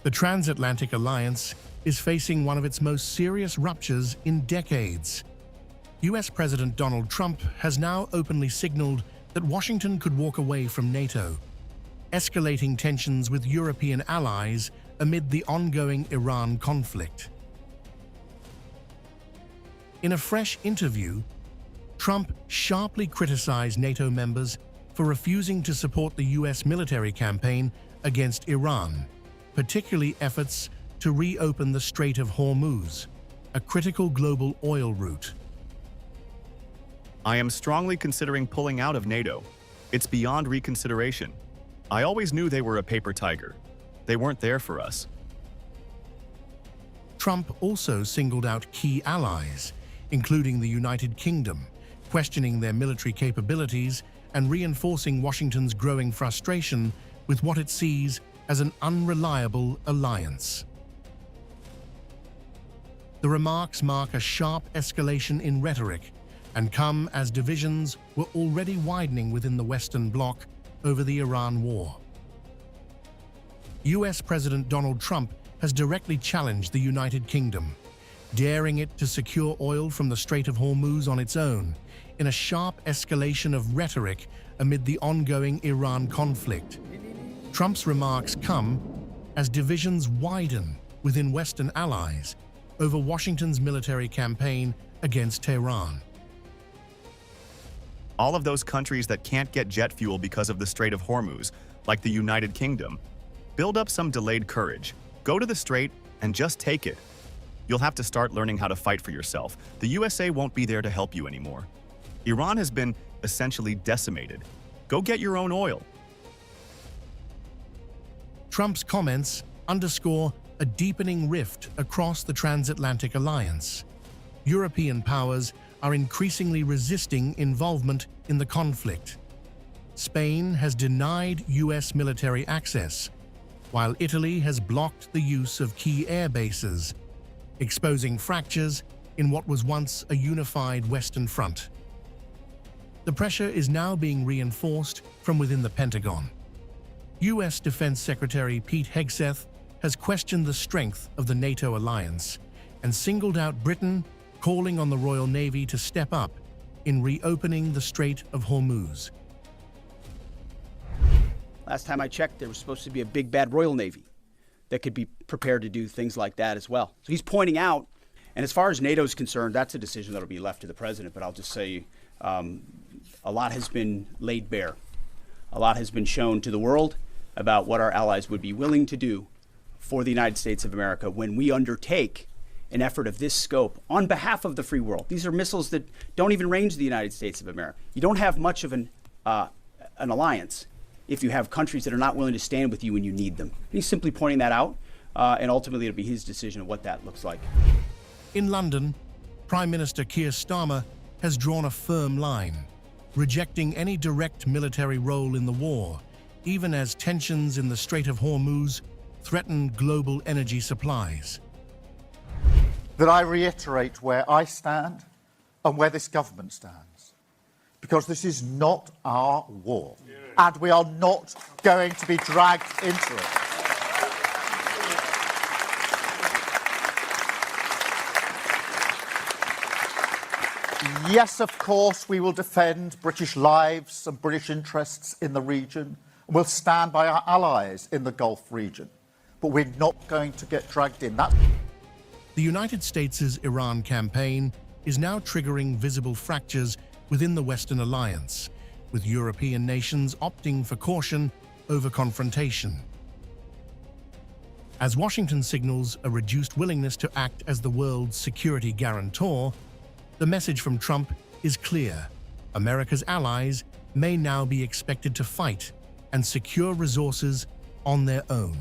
The transatlantic alliance is facing one of its most serious ruptures in decades. US President Donald Trump has now openly signaled that Washington could walk away from NATO, escalating tensions with European allies amid the ongoing Iran conflict. In a fresh interview, Trump sharply criticized NATO members for refusing to support the US military campaign against Iran, particularly efforts to reopen the Strait of Hormuz, a critical global oil route. I am strongly considering pulling out of NATO. It's beyond reconsideration. I always knew they were a paper tiger. They weren't there for us. Trump also singled out key allies, including the United Kingdom, questioning their military capabilities and reinforcing Washington's growing frustration with what it sees as an unreliable alliance. The remarks mark a sharp escalation in rhetoric and come as divisions were already widening within the Western bloc over the Iran war. US President Donald Trump has directly challenged the United Kingdom, daring it to secure oil from the Strait of Hormuz on its own, in a sharp escalation of rhetoric amid the ongoing Iran conflict. Trump's remarks come as divisions widen within Western allies over Washington's military campaign against Tehran. All of those countries that can't get jet fuel because of the Strait of Hormuz, like the United Kingdom, build up some delayed courage. Go to the Strait and just take it. You'll have to start learning how to fight for yourself. The USA won't be there to help you anymore. Iran has been essentially decimated. Go get your own oil. Trump's comments underscore a deepening rift across the transatlantic alliance. European powers are increasingly resisting involvement in the conflict. Spain has denied US military access, while Italy has blocked the use of key air bases, exposing fractures in what was once a unified Western front. The pressure is now being reinforced from within the Pentagon. US Defense Secretary Pete Hegseth has questioned the strength of the NATO alliance and singled out Britain, calling on the Royal Navy to step up in reopening the Strait of Hormuz. Last time I checked, there was supposed to be a big bad Royal Navy that could be prepared to do things like that as well. So he's pointing out, and as far as NATO is concerned, that's a decision that'll be left to the president, but I'll just say a lot has been laid bare. A lot has been shown to the world about what our allies would be willing to do for the United States of America when we undertake an effort of this scope on behalf of the free world. These are missiles that don't even range the United States of America. You don't have much of an alliance if you have countries that are not willing to stand with you when you need them. He's simply pointing that out, and ultimately it'll be his decision of what that looks like. In London, Prime Minister Keir Starmer has drawn a firm line, rejecting any direct military role in the war, even as tensions in the Strait of Hormuz threaten global energy supplies. That I reiterate where I stand and where this government stands, because this is not our war, and we are not going to be dragged into it. Yes, of course, we will defend British lives and British interests in the region, and we'll stand by our allies in the Gulf region, but we're not going to get dragged in. The United States' Iran campaign is now triggering visible fractures within the Western alliance, with European nations opting for caution over confrontation. As Washington signals a reduced willingness to act as the world's security guarantor, the message from Trump is clear. America's allies may now be expected to fight and secure resources on their own.